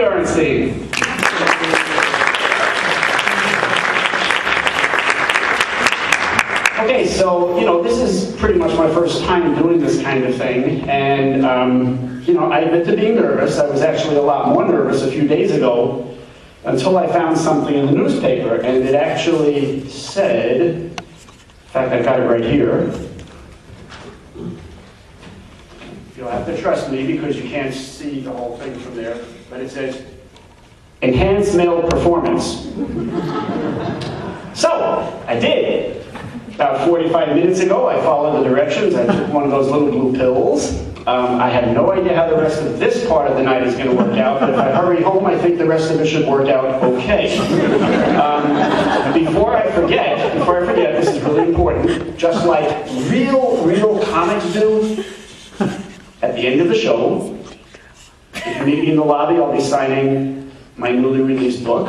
Ernstein. Okay, so, this is pretty much my first time doing this kind of thing, and, I admit to being nervous. I was actually a lot more nervous a few days ago until I found something in the newspaper, and it actually said, in fact, I got it right here. You'll have to trust me because you can't see the whole thing from there, but it says, enhanced male performance. So, I did. About 45 minutes ago, I followed the directions. I took one of those little blue pills. I had no idea how the rest of this part of the night is going to work out, but if I hurry home, I think the rest of it should work out okay. Before I forget, this is really important, just like real comics do, at the end of the show, if you meet me in the lobby, I'll be signing my newly released book.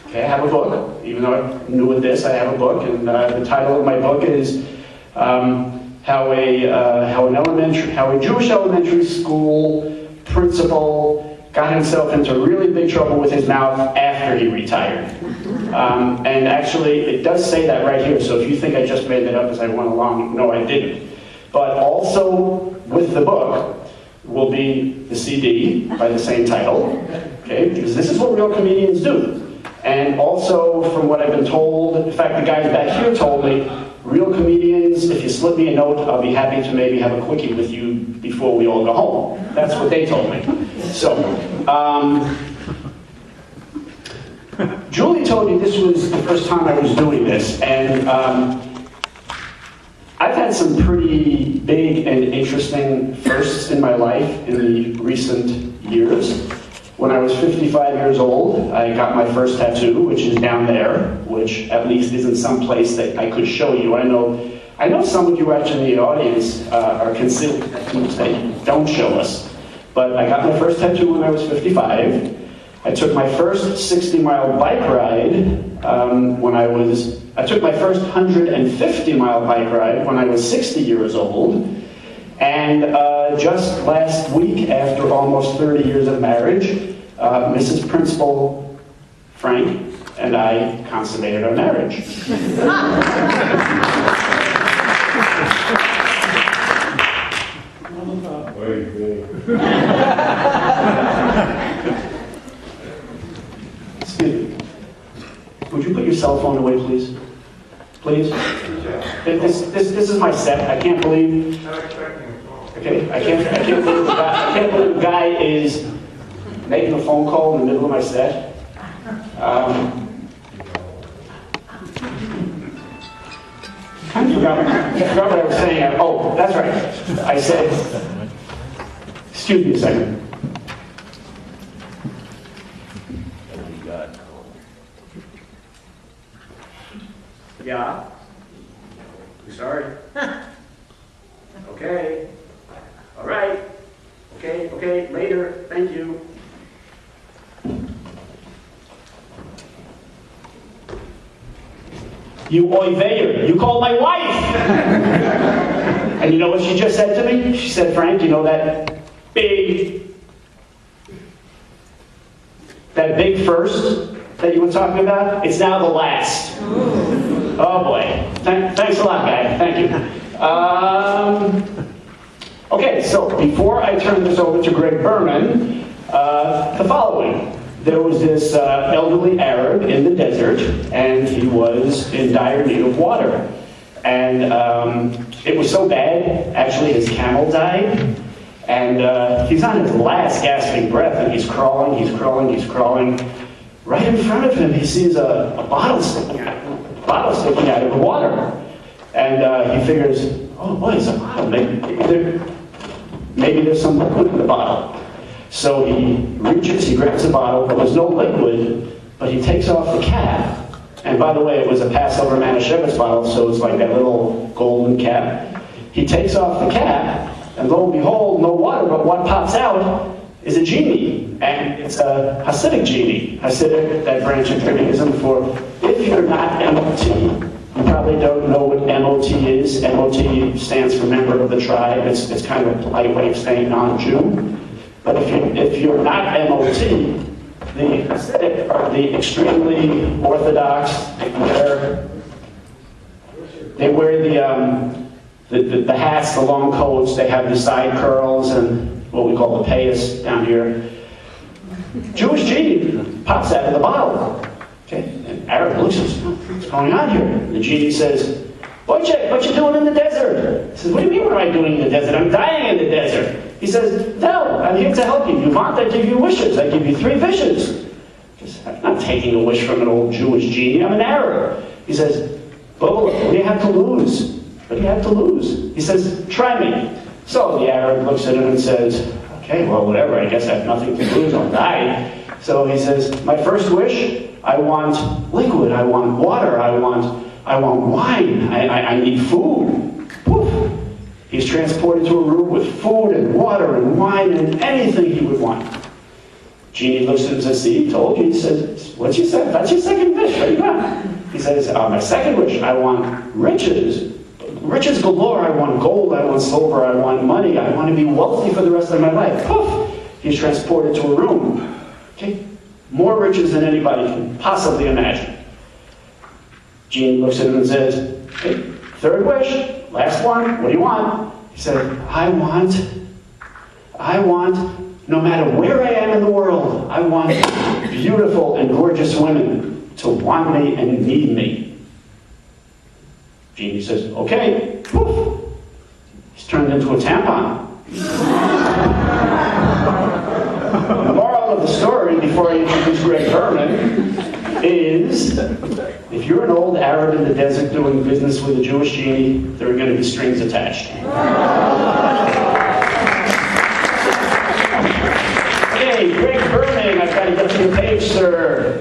Okay, I have a book. Even though I'm new at this, I have a book, and the title of my book is how a Jewish elementary school principal got himself into really big trouble with his mouth after he retired. And actually, it does say that right here, so if you think I just made that up as I went along, no, I didn't. But also with the book will be the CD by the same title, okay, because this is what real comedians do. And also, from what I've been told, in fact, the guys back here told me, real comedians, if you slip me a note, I'll be happy to maybe have a quickie with you before we all go home. That's what they told me. So, Julie told me this was the first time I was doing this, and I've had some pretty big and interesting firsts in my life in the recent years. When I was 55 years old, I got my first tattoo, which is down there, which at least is in some place that I could show you. I know some of you actually in the audience are considering tattoos that don't show us. But I got my first tattoo when I was 55. I took my first 60-mile bike ride I took my first 150-mile bike ride when I was 60 years old. And just last week, after almost 30 years of marriage, Mrs. Principal Frank and I consummated our marriage. Excuse me. Would you put your cell phone away, please? Please? This is my set. I can't believe... Okay, I can't believe the guy is making a phone call in the middle of my set. I forgot what I was saying. Oh, that's right. I said, excuse me a second. Yeah? I'm sorry. Okay. All right. Okay, later. Thank you. You oiveyer, you called my wife! And you know what she just said to me? She said, Frank, you know that big first that you were talking about? It's now the last. Oh boy. Thanks a lot, guy. Thank you. Okay, so before I turn this over to Greg Berman, the following. There was this elderly Arab in the desert, and he was in dire need of water. And it was so bad, actually his camel died, and he's on his last gasping breath, and he's crawling. Right in front of him, he sees a bottle sticking out of the water. And he figures, oh boy, it's a bottle. Maybe there's some liquid in the bottle. So he reaches, he grabs the bottle, there was no liquid, but he takes off the cap. And by the way, it was a Passover Manischewitz bottle, so it's like that little golden cap. He takes off the cap, and lo and behold, no water, but what pops out is a genie. And it's a Hasidic genie. Hasidic, that branch of Judaism for, if you're not MOT, you probably don't know what MOT is. MOT stands for member of the tribe. It's kind of a polite way of saying non-Jew. But if you're not MOT, The Hasidic are the extremely Orthodox. They wear the hats, the long coats. They have the side curls and what we call the payas down here. Jewish genie pops out of the bottle. Okay, and Arab looks and says, "What's going on here?" The genie says, "Wojciech, what you doing in the desert?" He says, "What do you mean, what am I doing in the desert? I'm dying in the desert." He says, "No, I'm here to help you. You want, I give you wishes. I give you 3 wishes." He says, "I'm not taking a wish from an old Jewish genie. I'm an Arab." He says, "But what do you have to lose? What do you have to lose?" He says, "Try me." So the Arab looks at him and says, "Okay, well, whatever. I guess I have nothing to lose. I'll die." So he says, "My first wish, I want liquid. I want water. I want wine. I need food." Poof. He's transported to a room with food and water and wine and anything he would want. Genie looks at him and says, "See, he told you." He says, "What's your second? That's your second wish. What do you want?" He says, "My second wish, I want riches. Riches galore. I want gold. I want silver. I want money. I want to be wealthy for the rest of my life." Poof. He's transported to a room. Okay? More riches than anybody can possibly imagine. Genie looks at him and says, "Okay, third wish, last one, what do you want?" He said, I want, no matter where I am in the world, I want beautiful and gorgeous women to want me and need me." Genie says, "Okay." Poof. He's turned into a tampon. The moral of the story, before I introduce Greg Berman, is if you're an old Arab in the desert doing business with a Jewish genie, there are going to be strings attached. Hey, Greg Berman, I've got to get to the page, sir.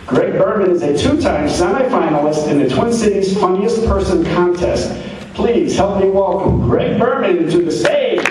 Greg Berman is a 2-time semifinalist in the Twin Cities Funniest Person contest. Please help me welcome Greg Berman to the stage.